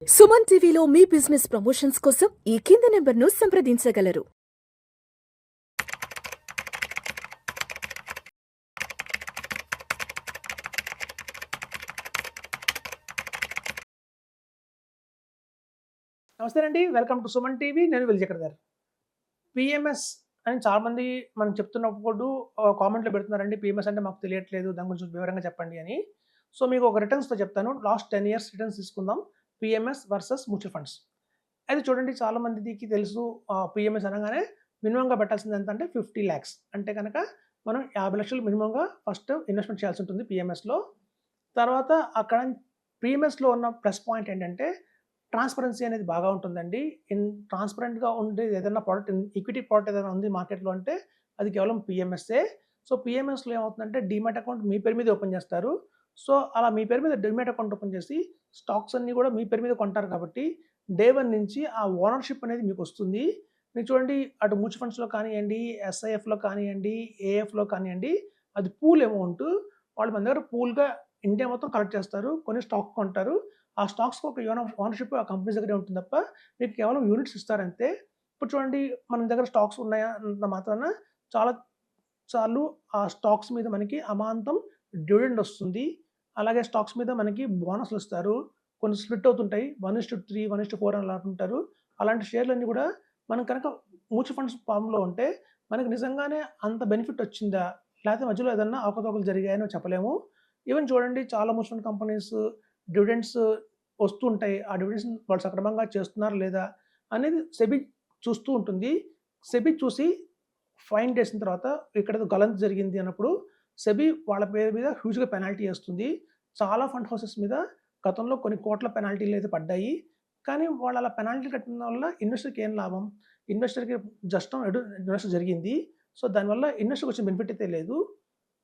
సుమన్ టీవీలో మీ business promotions కోసం ఈ కింది నెంబర్ను సంప్రదించగలరు. నమస్తే అండి, వెల్కమ్ టు సుమన్ టీవీ. నేను విజయకర్ గారు. పిఎంఎస్ అని చాలామంది మనం చెప్తున్నప్పుడు కామెంట్లో పెడుతున్నారండి. పిఎంఎస్ అంటే మాకు తెలియట్లేదు, దాని గురించి వివరంగా చెప్పండి అని. సో మీకు ఒక రిటర్న్స్తో చెప్తాను. లాస్ట్ 10 years రిటర్న్స్ తీసుకుందాం. PMS versus mutual funds. అయితే చూడండి, చాలా మందికి తెలుసు పిఎంఎస్ అనగానే మినిమంగా పెట్టాల్సింది ఎంత అంటే 50 lakhs. అంటే కనుక మనం 50 లక్షలు మినిమంగా ఫస్ట్ ఇన్వెస్ట్మెంట్ చేయాల్సి ఉంటుంది పిఎంఎస్లో. తర్వాత అక్కడ పిఎంఎస్లో ఉన్న ప్లస్ పాయింట్ ఏంటంటే ట్రాన్స్పరెన్సీ అనేది బాగా ఉంటుందండి. ట్రాన్స్పరెంట్‌గా ఉండేది ఏదైనా ప్రోడక్ట్, ఈక్విటీ ప్రోడక్ట్ ఏదైనా ఉంది మార్కెట్‌లో అంటే అది కేవలం పిఎంఎస్సే. సో పిఎంఎస్‌లో ఏమవుతుందంటే డీమ్యాట్ అకౌంట్ మీ పేరు మీద ఓపెన్ చేస్తారు. సో అలా మీ పేరు మీద డీమ్యాట్ అకౌంట్ ఓపెన్ చేసి స్టాక్స్ అన్నీ కూడా మీ పేరు మీద కొంటారు కాబట్టి డే 1 నుంచి ఆ ఓనర్‌షిప్ అనేది మీకొస్తుంది. మీరు చూడండి, అటు మ్యూచువల్ ఫండ్స్‌లో కానియండి, ఎస్ఐఎఫ్‌లో కానియండి, ఏఎఫ్‌లో కానియండి, అది పూల్ అమౌంట్. వాళ్ళు మన దగ్గర పూల్‌గా ఇండియా మొత్తం కలెక్ట్ చేస్తారు. కొన్ని స్టాక్ కొంటారు. ఆ స్టాక్స్‌కి ఒక ఓనర్‌షిప్ ఆ కంపెనీస్ దగ్గరే ఉంటుంది తప్ప మీకు కేవలం యూనిట్స్ ఇస్తారంతే. ఇప్పుడు చూడండి, మన దగ్గర స్టాక్స్ ఉన్నాయా అన్నంత మాత్రాన చాలా సార్లు ఆ స్టాక్స్ మీద మనకి అమాంతం డివిడెండ్ వస్తుంది. అలాగే స్టాక్స్ మీద మనకి బోనస్‌లు ఇస్తారు. కొన్ని స్ప్లిట్ అవుతుంటాయి. 1:3, 1:4 అలా అంటుంటారు. అలాంటి షేర్‌లన్నీ కూడా మనం కనుక మ్యూచువల్ ఫండ్స్ ఫార్మ్‌లో ఉంటే మనకి నిజంగానే అంత బెనిఫిట్ వచ్చిందా? లేకపోతే మధ్యలో ఏదన్నా అవకతవకలు జరిగాయనో చెప్పలేము. ఈవెన్ చూడండి, చాలా మ్యూచువల్ ఫండ్ కంపెనీస్ డివిడెండ్స్ వస్తుంటాయి. ఆ డివిడెండ్స్ వాళ్ళు సక్రమంగా చేస్తున్నారా లేదా అనేది సెబీ చూస్తూ ఉంటుంది. సెబీ చూసి ఫైన్ చేసిన తర్వాత ఇక్కడేదో గలంతు జరిగింది అన్నప్పుడు సెబీ వాళ్ళ పేరు మీద హ్యూజ్‌గా పెనాల్టీ ఏస్తుంది. చాలా ఫండ్ హౌసెస్ మీద గతంలో కొన్ని కోట్ల పెనాల్టీలయితే పడ్డాయి. కానీ వాళ్ళు అలా పెనాల్టీ కట్టిన వల్ల ఇన్వెస్టర్‌కి ఏం లాభం? ఇన్వెస్టర్‌కి నష్టం జరిగింది. సో దానివల్ల ఇన్వెస్టర్‌కి వచ్చిన బెనిఫిట్ అయితే లేదు.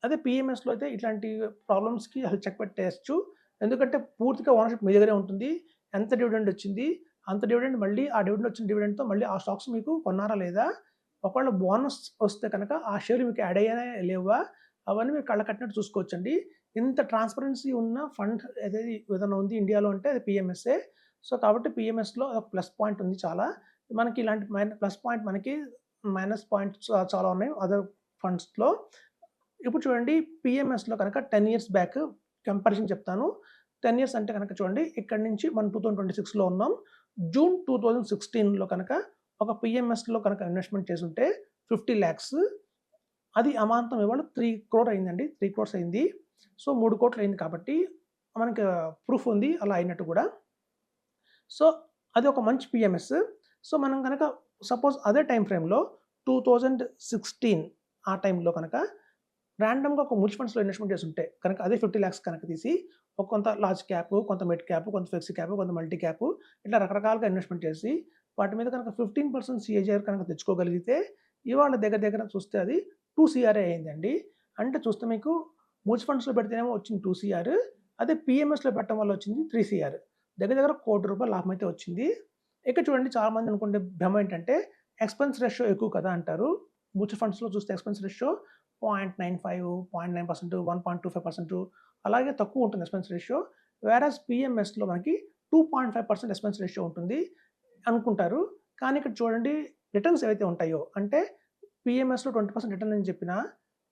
అదే పిఎంఎస్‌లో అయితే ఇట్లాంటి ప్రాబ్లమ్స్‌కి అసలు చెక్ పెట్టేయొచ్చు. ఎందుకంటే పూర్తిగా ఓనర్‌షిప్ మీ దగ్గరే ఉంటుంది. ఎంత డివిడెండ్ వచ్చింది, అంత డివిడెండ్ మళ్ళీ ఆ డివిడెండ్ వచ్చిన డివిడెండ్‌తో మళ్ళీ ఆ స్టాక్స్ మీకు కొన్నారా లేదా? ఒకవేళ బోనస్ వస్తే కనుక ఆ షేర్‌లు మీకు యాడ్ అయ్యాయా లేవా? అవన్నీ మీరు కళ్ళ కట్టినట్టు చూసుకోవచ్చండి. ఇంత ట్రాన్స్‌పరెన్సీ ఉన్న ఫండ్ ఏదైనా ఉంది ఇండియాలో అంటే అది పిఎంఎస్సే. సో కాబట్టి పిఎంఎస్‌లో అదొక ప్లస్ పాయింట్ ఉంది చాలా. మనకి ఇలాంటి ప్లస్ పాయింట్ మనకి మైనస్ పాయింట్స్ చాలా ఉన్నాయి అదర్ ఫండ్స్‌లో. ఇప్పుడు చూడండి, పిఎంఎస్‌లో కనుక 10 ఇయర్స్ బ్యాక్ కంపారిజన్ చెప్తాను. 10 ఇయర్స్ అంటే కనుక చూడండి, ఇక్కడి నుంచి మనం 2026లో ఉన్నాం. జూన్ 2016లో కనుక ఒక పిఎంఎస్‌లో కనుక ఇన్వెస్ట్‌మెంట్ చేసుంటే 50 లాక్స్, అది అమాంతం ఇవాళ 3 crore అయిందండి. 3 crores అయింది. సో 3 కోట్లు అయింది కాబట్టి మనకి ప్రూఫ్ ఉంది అలా అయినట్టు కూడా. సో అది ఒక మంచి పిఎంఎస్. సో మనం గనక సపోజ్ అదే టైమ్ ఫ్రేమ్‌లో 2016 ఆ టైంలో కనుక రాండమ్‌గా ఒక మ్యూచువల్ ఫండ్స్‌లో ఇన్వెస్ట్‌మెంట్ చేసుంటే కనుక అదే 50 లాక్స్ కనుక తీసి ఒక కొంత లార్జ్ క్యాప్, కొంత మిడ్ క్యాప్, కొంత ఫ్లెక్సీ క్యాప్, కొంత మల్టీ క్యాప్ ఇట్లా రకరకాలుగా ఇన్వెస్ట్‌మెంట్ చేసి వాటి మీద కనుక 15% సిఏజీఆర్ కనుక తెచ్చుకోగలిగితే ఇవాళ దగ్గర దగ్గర చూస్తే అది 2 సీఆర్ఏ అయిందండి. అంటే చూస్తే మీకు మ్యూచువల్ ఫండ్స్‌లో పెడితేనేమో వచ్చింది 2 సీఆర్. అదే పిఎంఎస్‌లో పెట్టడం వల్ల వచ్చింది 3 సీఆర్. దగ్గర దగ్గర ₹1,00,00,000 లాభం అయితే వచ్చింది. ఇక చూడండి, చాలామంది అనుకునే భ్రమ ఏంటంటే ఎక్స్‌పెన్స్ రేషియో ఎక్కువ కదా అంటారు. మ్యూచువల్ ఫండ్స్‌లో చూస్తే ఎక్స్‌పెన్స్ రేషియో 0.95, 0.9%, 1.25% అలాగే తక్కువ ఉంటుంది ఎక్స్‌పెన్స్ రేషియో. వేరాజ్ పిఎంఎస్‌లో మనకి 2.5% ఎక్స్‌పెన్స్ రేషియో ఉంటుంది అనుకుంటారు. కానీ ఇక్కడ చూడండి, రిటర్న్స్ ఏవైతే ఉంటాయో అంటే పిఎంఎస్‌లో 20% రిటర్న్ అని చెప్పినా,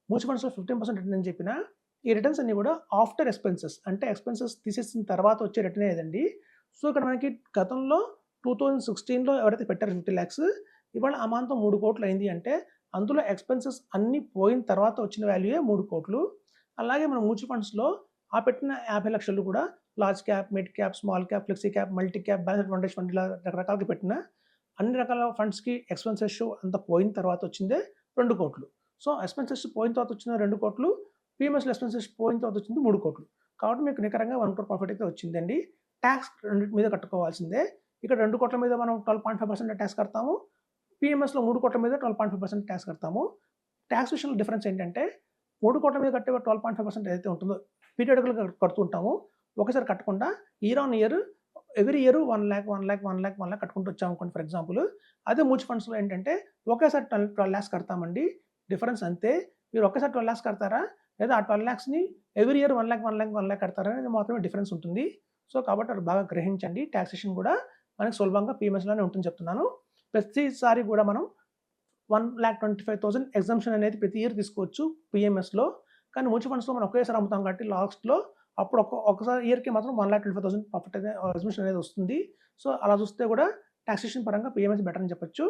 మ్యూచువల్ ఫండ్స్‌లో 15% రిటర్న్ అని చెప్పినా, ఈ రిటర్న్స్ అన్నీ కూడా ఆఫ్టర్ ఎక్స్‌పెన్సెస్ అంటే ఎక్స్‌పెన్సెస్ తీసేసిన తర్వాత వచ్చే రిటర్నే ఇదండి. సో ఇక్కడ మనకి గతంలో 2016లో ఎవరైతే పెట్టారో 50 లాక్స్ ఇవాళ అమాంతం 3 కోట్లు అయింది అంటే అందులో ఎక్స్‌పెన్సెస్ అన్నీ పోయిన తర్వాత వచ్చిన వాల్యూయే 3 కోట్లు. అలాగే మన మ్యూచువల్ ఫండ్స్‌లో ఆ పెట్టిన 50 లక్షలు కూడా large cap, mid cap, small cap, flexi cap, multi cap, balance advantage fund ఇలా రకరకాలుగా పెట్టిన అన్ని రకాల ఫండ్స్‌కి ఎక్స్‌పెన్స్ రేషియో అంతా పోయిన తర్వాత వచ్చిందే 2 కోట్లు. సో ఎక్స్‌పెన్సెస్ పోయిన తర్వాత వచ్చిన 2 కోట్లు, పిఎంఎస్‌లో ఎక్స్‌పెన్సెస్ పోయిన తర్వాత వచ్చింది 3 కోట్లు. కాబట్టి మీకు నికరంగా 1 crore ప్రాఫిట్ అయితే వచ్చిందండి. టాక్స్ రెండిటి మీద కట్టుకోవాల్సిందే. ఇక్కడ 2 కోట్ల మీద మనం 12.5% టాక్స్ కడతాము. పిఎంఎస్‌లో 3 కోట్ల మీద 12.5% టాక్స్ కడతాము. టాక్స్ విషయంలో డిఫరెన్స్ ఏంటంటే 3 కోట్ల మీద కట్టే 12.5% ఏదైతే ఉంటుందో పీరియాడికల్‌గా కడుతూ ఉంటాము. ఒకేసారి కట్టకుండా year on year every year 1,00,000, 1,00,000, 1,00,000, 1,00,000 కట్టుకుంటూ వచ్చామనుకోండి ఫర్ ఎగ్జాంపుల్. అదే మ్యూచువల్ ఫండ్స్‌లో ఏంటంటే ఒకేసారి 12 లాక్స్ కడతామండి. డిఫరెన్స్ అంతే. మీరు ఒకేసారి 12 లాక్స్ కడతారా? లేదా ఆ 12 లాక్స్‌ని ఎవ్రీ ఇయర్ 1,00,000, 1,00,000, 1,00,000 కడతారా అనేది మాత్రమే డిఫరెన్స్ ఉంటుంది. సో కాబట్టి అది బాగా గ్రహించండి. టాక్సేషన్ కూడా మనకి సులభంగా పీఎంఎస్‌లోనే ఉంటుందని చెప్తున్నాను. ప్రతిసారి కూడా మనం 1,25,000 ఎగ్జంప్షన్ అనేది ప్రతి ఇయర్ తీసుకోవచ్చు పీఎంఎస్‌లో. కానీ మ్యూచువల్ ఫండ్స్‌లో మనం ఒకేసారి అమ్ముతాం కాబట్టి లాస్ట్‌లో అప్పుడు ఒకసారి ఇయర్‌కి మాత్రం 1,25,000 ప్రాఫిట్ అనేది ఎగ్జంప్షన్ అనేది వస్తుంది. సో అలా చూస్తే కూడా టాక్సేషన్ పరంగా పీఎంఎస్ బెటర్ అని చెప్పొచ్చు.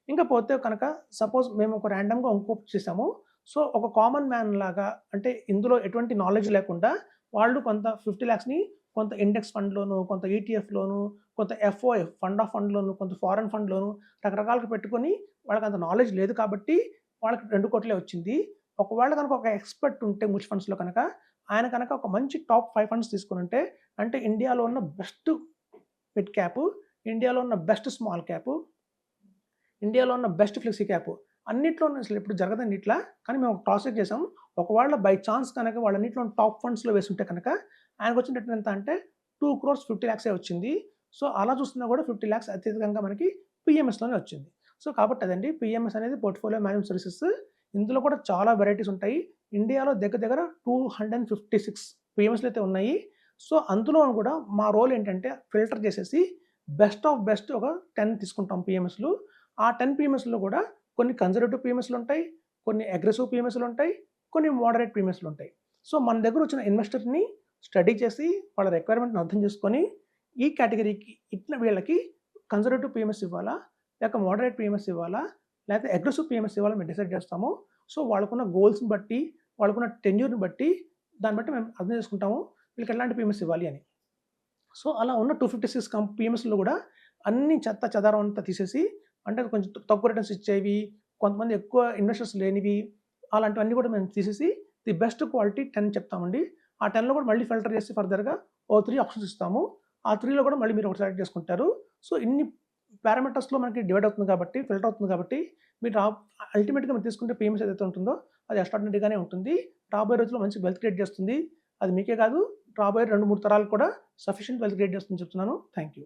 ఇంకా పోతే కనుక సపోజ్ మేము ఒక ర్యాండమ్‌గా ఇంకోటి చేసాము. సో ఒక కామన్ మ్యాన్ లాగా అంటే ఇందులో ఎటువంటి నాలెడ్జ్ లేకుండా వాళ్ళు కొంత 50 లాక్స్‌ని కొంత ఇండెక్స్ ఫండ్‌లోను, కొంత ఈటీఎఫ్‌లోను, కొంత ఎఫ్ఓఎఫ్ ఫండ్ ఆఫ్ ఫండ్‌లోను, కొంత ఫారెన్ ఫండ్‌లోను రకరకాలుగా పెట్టుకొని వాళ్ళకంత నాలెడ్జ్ లేదు కాబట్టి వాళ్ళకి 2,00,00,000 వచ్చింది. ఒకవేళ కనుక ఒక ఎక్స్‌పర్ట్ ఉంటే మ్యూచువల్ ఫండ్స్‌లో కనుక ఆయన కనుక ఒక మంచి టాప్ 5 ఫండ్స్ తీసుకొనుంటే అంటే ఇండియాలో ఉన్న బెస్ట్ మిడ్ క్యాప్, ఇండియాలో ఉన్న బెస్ట్ స్మాల్ క్యాప్, ఇండియాలో ఉన్న బెస్ట్ ఫ్లెక్సీ క్యాప్ అన్నిట్లోనూ అసలు ఎప్పుడు జరగదండి ఇట్లా. కానీ మేము ఒక క్రాస్ చెక్ చేసాం. ఒకవేళ బై ఛాన్స్ కనుక వాళ్ళన్నిట్లో టాప్ ఫండ్స్‌లో వేసుంటే కనుక ఆయనకొచ్చిన రిటర్న్ ఎంత అంటే 2,50,00,000 వచ్చింది. సో అలా చూస్తున్నా కూడా 50,00,000 అత్యధికంగా మనకి పీఎంఎస్‌లోనే వచ్చింది. సో కాబట్టి అదండి పీఎంఎస్ అనేది పోర్ట్‌ఫోలియో మేనేజ్‌మెంట్ సర్వీసెస్. ఇందులో కూడా చాలా వెరైటీస్ ఉంటాయి. ఇండియాలో దగ్గర దగ్గర 256 పీఎంఎస్‌లు అయితే ఉన్నాయి. సో అందులో కూడా మా రోల్ ఏంటంటే ఫిల్టర్ చేసేసి బెస్ట్ ఆఫ్ బెస్ట్ ఒక 10 తీసుకుంటాం పీఎంఎస్‌లు. ఆ 10 పీఎంఎస్‌లో కూడా కొన్ని కన్జర్వేటివ్ పీఎంఎస్‌లు ఉంటాయి, కొన్ని అగ్రెసివ్ పీఎంఎస్‌లు ఉంటాయి, కొన్ని మోడరేట్ పీఎంఎస్‌లు ఉంటాయి. సో మన దగ్గర వచ్చిన ఇన్వెస్టర్‌ని స్టడీ చేసి వాళ్ళ రిక్వైర్మెంట్‌ని అర్థం చేసుకొని ఈ కేటగిరీకి ఇట్లా వీళ్ళకి కన్జర్వేటివ్ పీఎంఎస్ ఇవ్వాలా? లేక మోడరేట్ పీఎంఎస్ ఇవ్వాలా? లేకపోతే అగ్రెసివ్ పీఎంఎస్ ఇవ్వాలా మేము డిసైడ్ చేస్తాము. సో వాళ్ళకున్న గోల్స్‌ని బట్టి, వాళ్ళకున్న టెన్యూర్‌ని బట్టి దాన్ని బట్టి మేము అర్థం చేసుకుంటాము. వీళ్ళకి ఎలాంటి పీఎంఎస్ ఇవ్వాలి అని. సో అలా ఉన్న 256 పీఎంఎస్‌లో కూడా అన్ని చెత్త చెదారం అంతా తీసేసి అంటే కొంచెం తక్కువ రిటర్న్స్ ఇచ్చేవి, కొంతమంది ఎక్కువ ఇన్వెస్టర్స్ లేనివి అలాంటివన్నీ కూడా మేము తీసేసి ది బెస్ట్ క్వాలిటీ 10 చెప్తామండి. ఆ 10లో కూడా మళ్ళీ ఫిల్టర్ చేసి ఫర్దర్‌గా ఓ 3 ఆప్షన్స్ ఇస్తాము. ఆ 3లో కూడా మళ్ళీ మీరు ఒకటి సెలెక్ట్ చేసుకుంటారు. సో ఇన్ని పారామీటర్స్‌లో మనకి డివైడ్ అవుతుంది కాబట్టి, ఫిల్టర్ అవుతుంది కాబట్టి మీరు అల్టిమేట్‌గా మీరు తీసుకుంటే పీఎంఎస్ ఏదైతే ఉంటుందో అది ఎక్స్ట్రార్డినరీగానే ఉంటుంది. రాబోయే రోజుల్లో మంచి వెల్త్ క్రియేట్ చేస్తుంది. అది మీకే కాదు రాబోయే 2, 3 తరాలకు కూడా సఫిషియెంట్ వెల్త్ క్రియేట్ చేస్తుందని చెప్తున్నాను. Thank you.